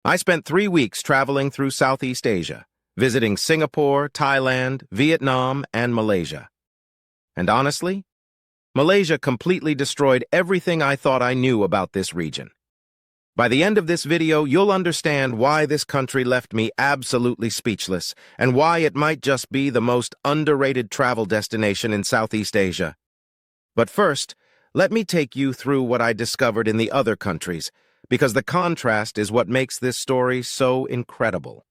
I spent 3 weeks traveling through Southeast Asia, visiting Singapore, Thailand, Vietnam, and Malaysia. And honestly, Malaysia completely destroyed everything I thought I knew about this region. By the end of this video, you'll understand why this country left me absolutely speechless and why it might just be the most underrated travel destination in Southeast Asia. But first, let me take you through what I discovered in the other countries, because the contrast is what makes this story so incredible.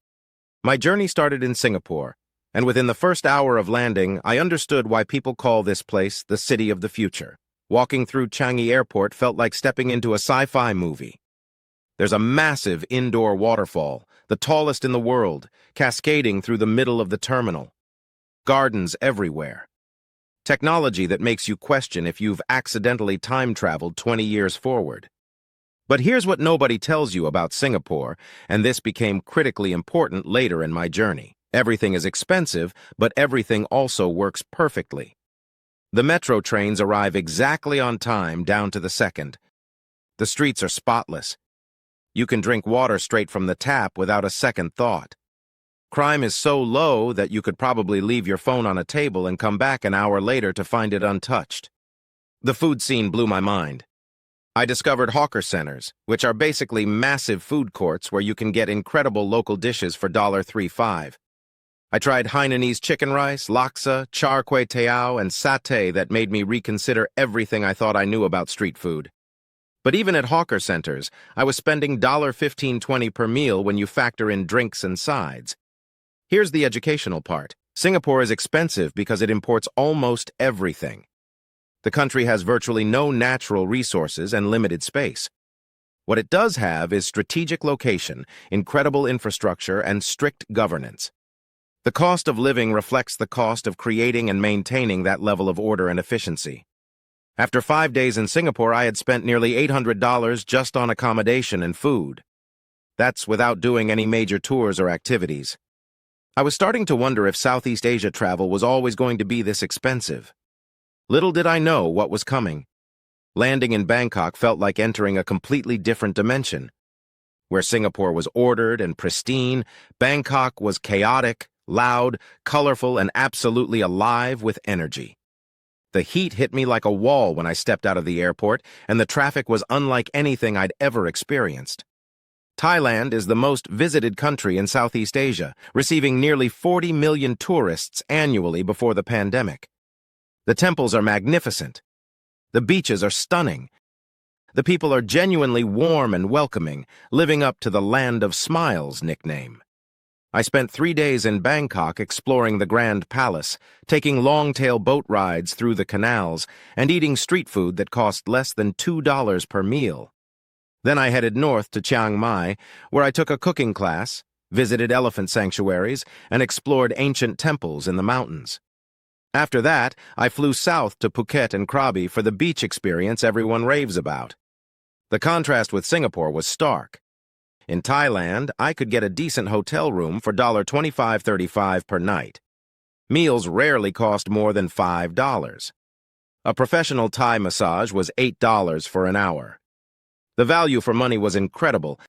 My journey started in Singapore, and within the first hour of landing, I understood why people call this place the City of the Future. Walking through Changi Airport felt like stepping into a sci-fi movie. There's a massive indoor waterfall, the tallest in the world, cascading through the middle of the terminal. Gardens everywhere. Technology that makes you question if you've accidentally time-traveled 20 years forward. But here's what nobody tells you about Singapore, and this became critically important later in my journey. Everything is expensive, but everything also works perfectly. The metro trains arrive exactly on time, down to the second. The streets are spotless. You can drink water straight from the tap without a second thought. Crime is so low that you could probably leave your phone on a table and come back an hour later to find it untouched. The food scene blew my mind. I discovered hawker centers, which are basically massive food courts where you can get incredible local dishes for $3.35. I tried Hainanese chicken rice, laksa, char kway teow, and satay that made me reconsider everything I thought I knew about street food. But even at hawker centers, I was spending $15.20 per meal when you factor in drinks and sides. Here's the educational part. Singapore is expensive because it imports almost everything. The country has virtually no natural resources and limited space. What it does have is strategic location, incredible infrastructure, and strict governance. The cost of living reflects the cost of creating and maintaining that level of order and efficiency. After 5 days in Singapore, I had spent nearly $800 just on accommodation and food. That's without doing any major tours or activities. I was starting to wonder if Southeast Asia travel was always going to be this expensive. Little did I know what was coming. Landing in Bangkok felt like entering a completely different dimension. Where Singapore was ordered and pristine, Bangkok was chaotic, loud, colorful, and absolutely alive with energy. The heat hit me like a wall when I stepped out of the airport, and the traffic was unlike anything I'd ever experienced. Thailand is the most visited country in Southeast Asia, receiving nearly 40 million tourists annually before the pandemic. The temples are magnificent. The beaches are stunning. The people are genuinely warm and welcoming, living up to the Land of Smiles nickname. I spent 3 days in Bangkok exploring the Grand Palace, taking long-tail boat rides through the canals, and eating street food that cost less than $2 per meal. Then I headed north to Chiang Mai, where I took a cooking class, visited elephant sanctuaries, and explored ancient temples in the mountains. After that, I flew south to Phuket and Krabi for the beach experience everyone raves about. The contrast with Singapore was stark. In Thailand, I could get a decent hotel room for $25.35 per night. Meals rarely cost more than $5. A professional Thai massage was $8 for an hour. The value for money was incredible,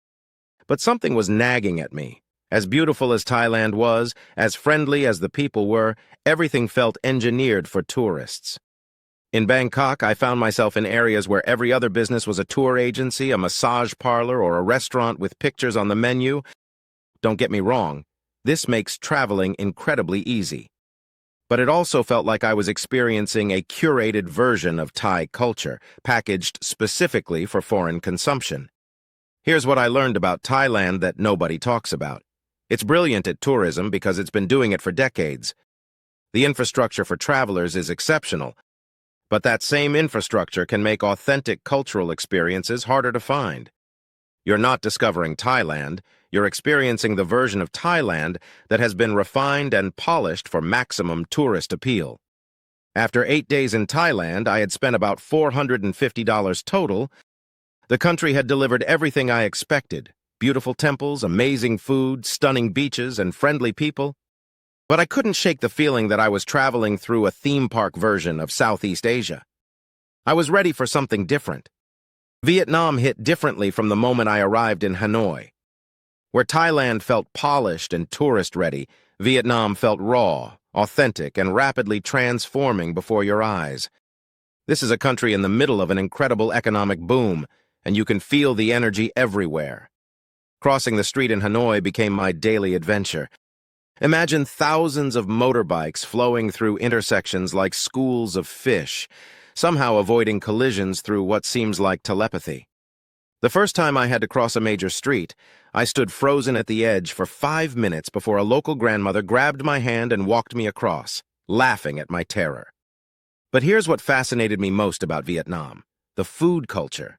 but something was nagging at me. As beautiful as Thailand was, as friendly as the people were, everything felt engineered for tourists. In Bangkok, I found myself in areas where every other business was a tour agency, a massage parlor, or a restaurant with pictures on the menu. Don't get me wrong, this makes traveling incredibly easy. But it also felt like I was experiencing a curated version of Thai culture, packaged specifically for foreign consumption. Here's what I learned about Thailand that nobody talks about. It's brilliant at tourism because it's been doing it for decades. The infrastructure for travelers is exceptional, but that same infrastructure can make authentic cultural experiences harder to find. You're not discovering Thailand, you're experiencing the version of Thailand that has been refined and polished for maximum tourist appeal. After 8 days in Thailand, I had spent about $450 total. The country had delivered everything I expected: beautiful temples, amazing food, stunning beaches, and friendly people. But I couldn't shake the feeling that I was traveling through a theme park version of Southeast Asia. I was ready for something different. Vietnam hit differently from the moment I arrived in Hanoi. Where Thailand felt polished and tourist-ready, Vietnam felt raw, authentic, and rapidly transforming before your eyes. This is a country in the middle of an incredible economic boom, and you can feel the energy everywhere. Crossing the street in Hanoi became my daily adventure. Imagine thousands of motorbikes flowing through intersections like schools of fish, somehow avoiding collisions through what seems like telepathy. The first time I had to cross a major street, I stood frozen at the edge for 5 minutes before a local grandmother grabbed my hand and walked me across, laughing at my terror. But here's what fascinated me most about Vietnam: the food culture.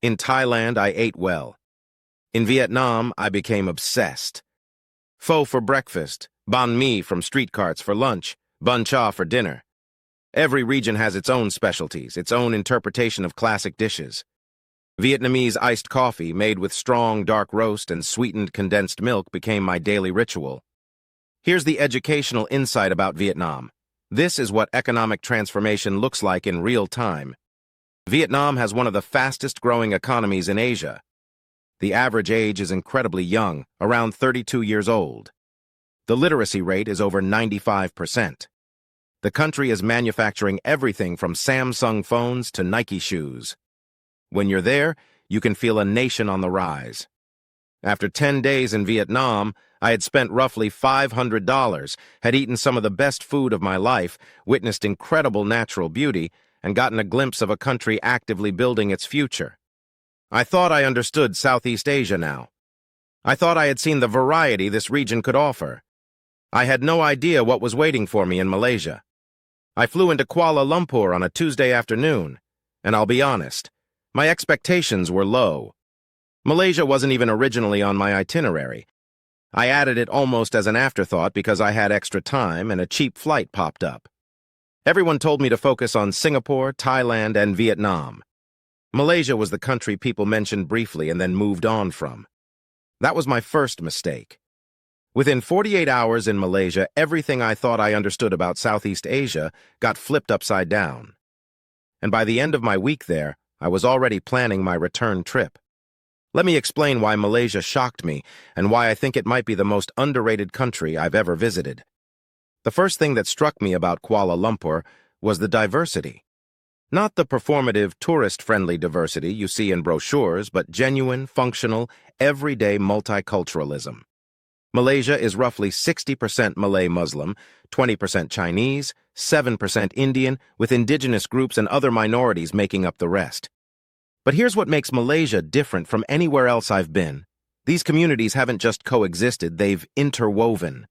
In Thailand, I ate well. In Vietnam, I became obsessed. Pho for breakfast, banh mi from street carts for lunch, bun cha for dinner. Every region has its own specialties, its own interpretation of classic dishes. Vietnamese iced coffee made with strong dark roast and sweetened condensed milk became my daily ritual. Here's the educational insight about Vietnam. This is what economic transformation looks like in real time. Vietnam has one of the fastest growing economies in Asia. The average age is incredibly young, around 32 years old. The literacy rate is over 95%. The country is manufacturing everything from Samsung phones to Nike shoes. When you're there, you can feel a nation on the rise. After 10 days in Vietnam, I had spent roughly $500, had eaten some of the best food of my life, witnessed incredible natural beauty, and gotten a glimpse of a country actively building its future. I thought I understood Southeast Asia now. I thought I had seen the variety this region could offer. I had no idea what was waiting for me in Malaysia. I flew into Kuala Lumpur on a Tuesday afternoon, and I'll be honest, my expectations were low. Malaysia wasn't even originally on my itinerary. I added it almost as an afterthought because I had extra time and a cheap flight popped up. Everyone told me to focus on Singapore, Thailand, and Vietnam. Malaysia was the country people mentioned briefly and then moved on from. That was my first mistake. Within 48 hours in Malaysia, everything I thought I understood about Southeast Asia got flipped upside down. And by the end of my week there, I was already planning my return trip. Let me explain why Malaysia shocked me and why I think it might be the most underrated country I've ever visited. The first thing that struck me about Kuala Lumpur was the diversity. Not the performative, tourist-friendly diversity you see in brochures, but genuine, functional, everyday multiculturalism. Malaysia is roughly 60% Malay Muslim, 20% Chinese, 7% Indian, with indigenous groups and other minorities making up the rest. But here's what makes Malaysia different from anywhere else I've been. These communities haven't just coexisted, they've interwoven.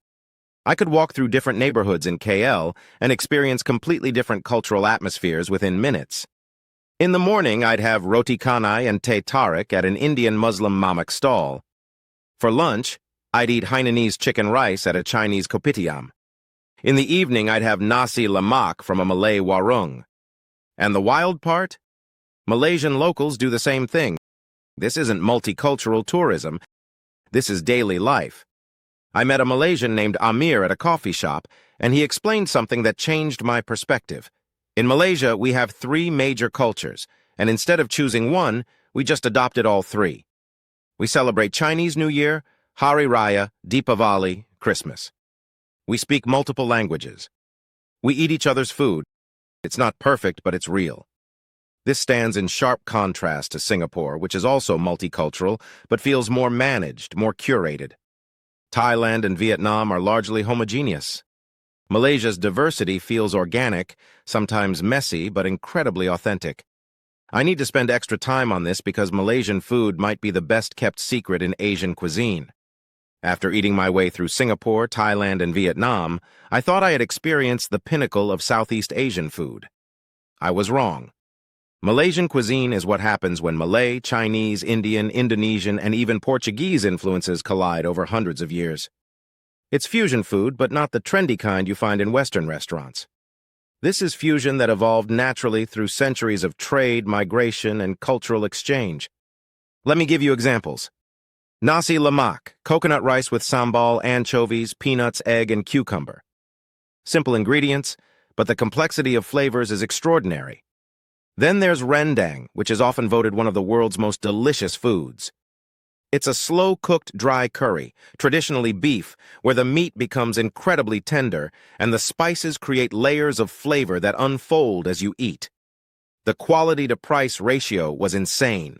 I could walk through different neighborhoods in KL and experience completely different cultural atmospheres within minutes. In the morning, I'd have roti canai and teh tarik at an Indian Muslim mamak stall. For lunch, I'd eat Hainanese chicken rice at a Chinese kopitiam. In the evening, I'd have nasi lemak from a Malay warung. And the wild part? Malaysian locals do the same thing. This isn't multicultural tourism. This is daily life. I met a Malaysian named Amir at a coffee shop, and he explained something that changed my perspective. In Malaysia, we have 3 major cultures, and instead of choosing one, we just adopted all 3. We celebrate Chinese New Year, Hari Raya, Deepavali, Christmas. We speak multiple languages. We eat each other's food. It's not perfect, but it's real. This stands in sharp contrast to Singapore, which is also multicultural, but feels more managed, more curated. Thailand and Vietnam are largely homogeneous. Malaysia's diversity feels organic, sometimes messy, but incredibly authentic. I need to spend extra time on this because Malaysian food might be the best-kept secret in Asian cuisine. After eating my way through Singapore, Thailand, and Vietnam, I thought I had experienced the pinnacle of Southeast Asian food. I was wrong. Malaysian cuisine is what happens when Malay, Chinese, Indian, Indonesian, and even Portuguese influences collide over hundreds of years. It's fusion food, but not the trendy kind you find in Western restaurants. This is fusion that evolved naturally through centuries of trade, migration, and cultural exchange. Let me give you examples. Nasi lemak, coconut rice with sambal, anchovies, peanuts, egg, and cucumber. Simple ingredients, but the complexity of flavors is extraordinary. Then there's rendang, which is often voted one of the world's most delicious foods. It's a slow-cooked dry curry, traditionally beef, where the meat becomes incredibly tender and the spices create layers of flavor that unfold as you eat. The quality-to-price ratio was insane.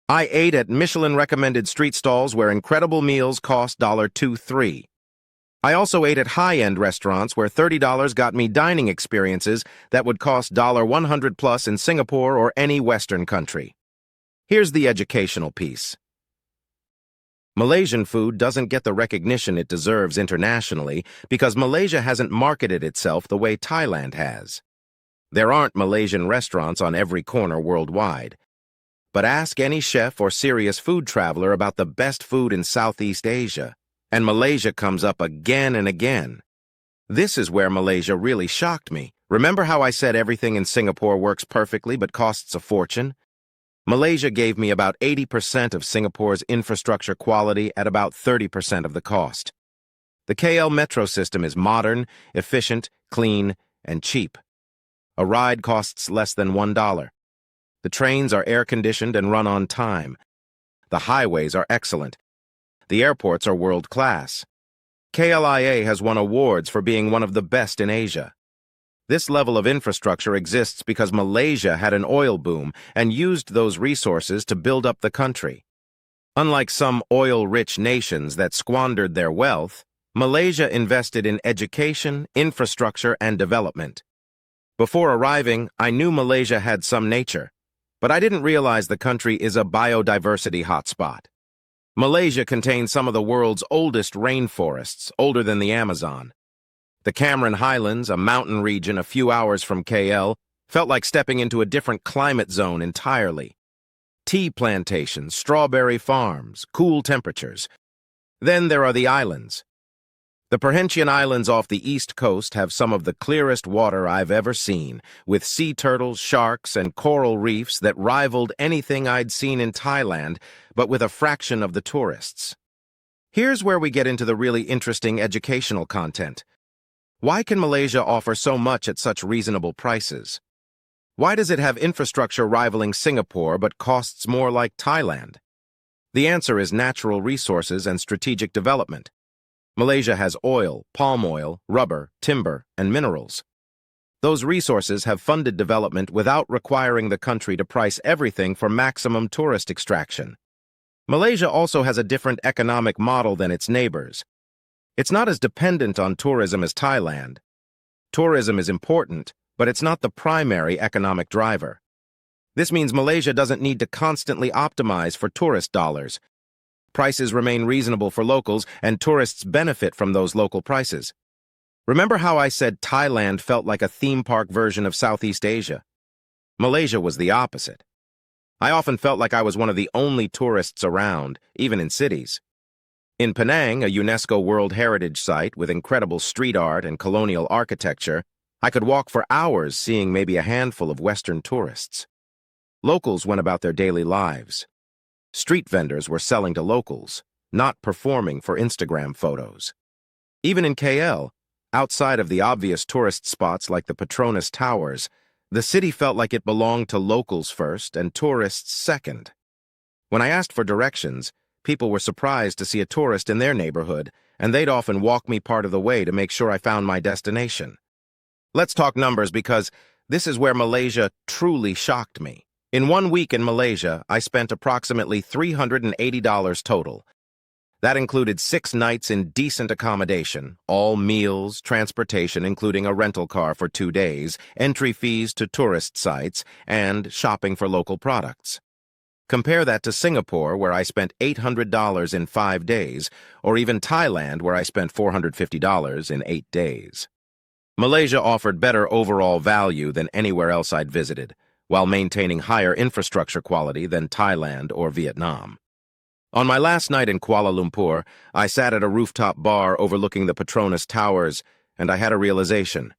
I ate at Michelin-recommended street stalls where incredible meals cost $2.23. I also ate at high-end restaurants where $30 got me dining experiences that would cost $100 plus in Singapore or any Western country. Here's the educational piece. Malaysian food doesn't get the recognition it deserves internationally because Malaysia hasn't marketed itself the way Thailand has. There aren't Malaysian restaurants on every corner worldwide. But ask any chef or serious food traveler about the best food in Southeast Asia, and Malaysia comes up again and again. This is where Malaysia really shocked me. Remember how I said everything in Singapore works perfectly but costs a fortune? Malaysia gave me about 80% of Singapore's infrastructure quality at about 30% of the cost. The KL metro system is modern, efficient, clean, and cheap. A ride costs less than $1. The trains are air-conditioned and run on time. The highways are excellent. The airports are world-class. KLIA has won awards for being one of the best in Asia. This level of infrastructure exists because Malaysia had an oil boom and used those resources to build up the country. Unlike some oil-rich nations that squandered their wealth, Malaysia invested in education, infrastructure, and development. Before arriving, I knew Malaysia had some nature, but I didn't realize the country is a biodiversity hotspot. Malaysia contains some of the world's oldest rainforests, older than the Amazon. The Highlands, a mountain region a few hours from KL, felt like stepping into a different climate zone entirely. Tea plantations, strawberry farms, cool temperatures. Then there are the islands. The Perhentian Islands off the east coast have some of the clearest water I've ever seen, with sea turtles, sharks, and coral reefs that rivaled anything I'd seen in Thailand, but with a fraction of the tourists. Here's where we get into the really interesting educational content. Why can Malaysia offer so much at such reasonable prices? Why does it have infrastructure rivaling Singapore but costs more like Thailand? The answer is natural resources and strategic development. Malaysia has oil, palm oil, rubber, timber, and minerals. Those resources have funded development without requiring the country to price everything for maximum tourist extraction. Malaysia also has a different economic model than its neighbors. It's not as dependent on tourism as Thailand. Tourism is important, but it's not the primary economic driver. This means Malaysia doesn't need to constantly optimize for tourist dollars. Prices remain reasonable for locals, and tourists benefit from those local prices. Remember how I said Thailand felt like a theme park version of Southeast Asia? Malaysia was the opposite. I often felt like I was one of the only tourists around, even in cities. In Penang, a UNESCO World Heritage Site with incredible street art and colonial architecture, I could walk for hours seeing maybe a handful of Western tourists. Locals went about their daily lives. Street vendors were selling to locals, not performing for Instagram photos. Even in KL, outside of the obvious tourist spots like the Petronas Towers, the city felt like it belonged to locals first and tourists second. When I asked for directions, people were surprised to see a tourist in their neighborhood, and they'd often walk me part of the way to make sure I found my destination. Let's talk numbers because this is where Malaysia truly shocked me. In 1 week in Malaysia, I spent approximately $380 total. That included 6 nights in decent accommodation, all meals, transportation including a rental car for 2 days, entry fees to tourist sites, and shopping for local products. Compare that to Singapore, where I spent $800 in 5 days, or even Thailand, where I spent $450 in 8 days. Malaysia offered better overall value than anywhere else I'd visited, while maintaining higher infrastructure quality than Thailand or Vietnam. On my last night in Kuala Lumpur, I sat at a rooftop bar overlooking the Petronas Towers, and I had a realization.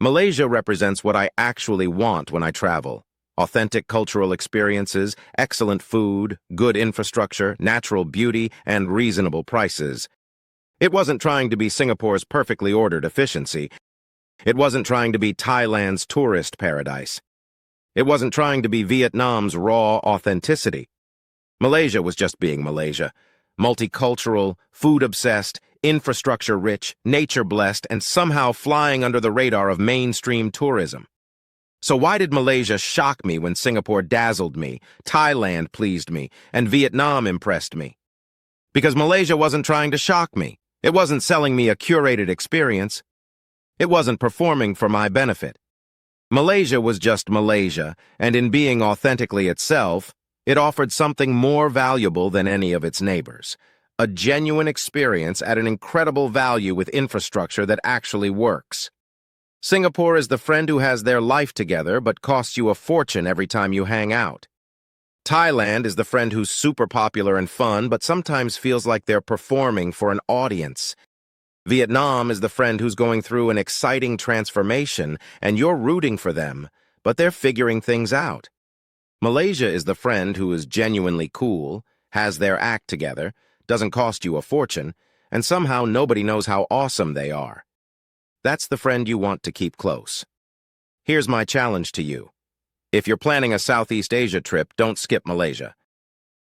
Malaysia represents what I actually want when I travel: authentic cultural experiences, excellent food, good infrastructure, natural beauty, and reasonable prices. It wasn't trying to be Singapore's perfectly ordered efficiency. It wasn't trying to be Thailand's tourist paradise. It wasn't trying to be Vietnam's raw authenticity. Malaysia was just being Malaysia. Multicultural, food-obsessed, infrastructure-rich, nature-blessed, and somehow flying under the radar of mainstream tourism. So why did Malaysia shock me when Singapore dazzled me, Thailand pleased me, and Vietnam impressed me? Because Malaysia wasn't trying to shock me. It wasn't selling me a curated experience. It wasn't performing for my benefit. Malaysia was just Malaysia, and in being authentically itself, it offered something more valuable than any of its neighbors. A genuine experience at an incredible value with infrastructure that actually works. Singapore is the friend who has their life together but costs you a fortune every time you hang out. Thailand is the friend who's super popular and fun but sometimes feels like they're performing for an audience. Vietnam is the friend who's going through an exciting transformation and you're rooting for them, but they're figuring things out. Malaysia is the friend who is genuinely cool, has their act together, doesn't cost you a fortune, and somehow nobody knows how awesome they are. That's the friend you want to keep close. Here's my challenge to you. If you're planning a Southeast Asia trip, don't skip Malaysia.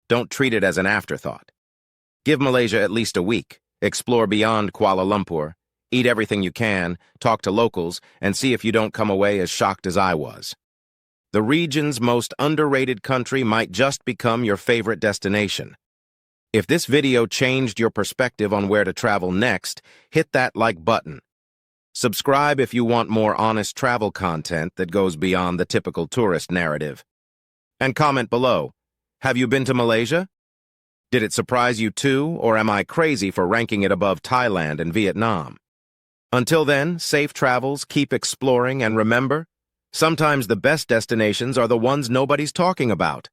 Don't treat it as an afterthought. Give Malaysia at least a week. Explore beyond Kuala Lumpur. Eat everything you can, talk to locals, and see if you don't come away as shocked as I was. The region's most underrated country might just become your favorite destination. If this video changed your perspective on where to travel next, hit that like button. Subscribe if you want more honest travel content that goes beyond the typical tourist narrative. And comment below, have you been to Malaysia? Did it surprise you too, or am I crazy for ranking it above Thailand and Vietnam? Until then, safe travels, keep exploring, and remember, sometimes the best destinations are the ones nobody's talking about.